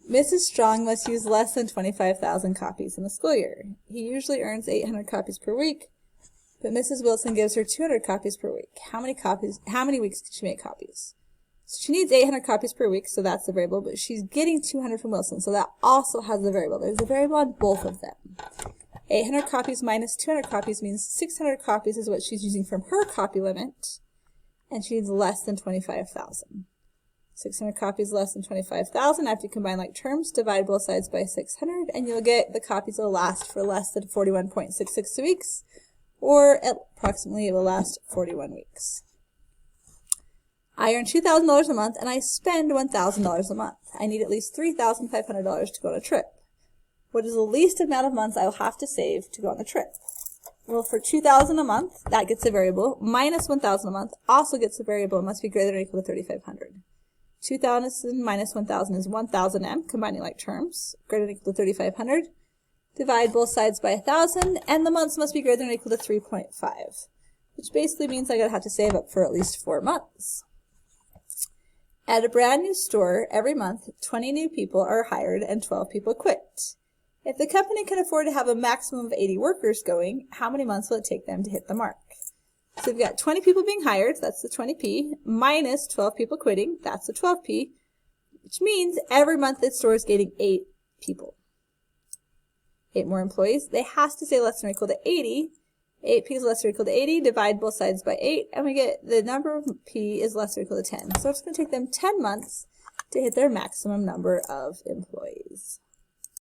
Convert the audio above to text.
Mrs. Strong must use less than 25,000 copies in a school year. He usually earns 800 copies per week, but Mrs. Wilson gives her 200 copies per week. How many weeks can she make copies? So she needs 800 copies per week, so that's the variable, but she's getting 200 from Wilson, so that also has the variable. There's a variable on both of them. 800 copies minus 200 copies means 600 copies is what she's using from her copy limit, and she needs less than 25,000. 600 copies less than 25,000. After you combine like terms, divide both sides by 600, and you'll get the copies will last for less than 41.66 weeks, or approximately it will last 41 weeks. I earn $2,000 a month, and I spend $1,000 a month. I need at least $3,500 to go on a trip. What is the least amount of months I will have to save to go on the trip? Well, for $2,000 a month, that gets a variable, minus $1,000 a month also gets a variable, and must be greater than or equal to 3,500. 2,000 minus 1,000 is 1,000m, combining like terms, greater than or equal to 3,500. Divide both sides by 1,000, and the months must be greater than or equal to 3.5, which basically means I'm going to have to save up for at least 4 months. At a brand new store, every month, 20 new people are hired and 12 people quit. If the company can afford to have a maximum of 80 workers going, how many months will it take them to hit the mark? So we've got 20 people being hired, that's the 20p, minus 12 people quitting, that's the 12p, which means every month this store is getting 8 people. 8 more employees. They have to stay less than or equal to 80. 8p is less than or equal to 80, divide both sides by 8, and we get the number of p is less than or equal to 10. So it's going to take them 10 months to hit their maximum number of employees.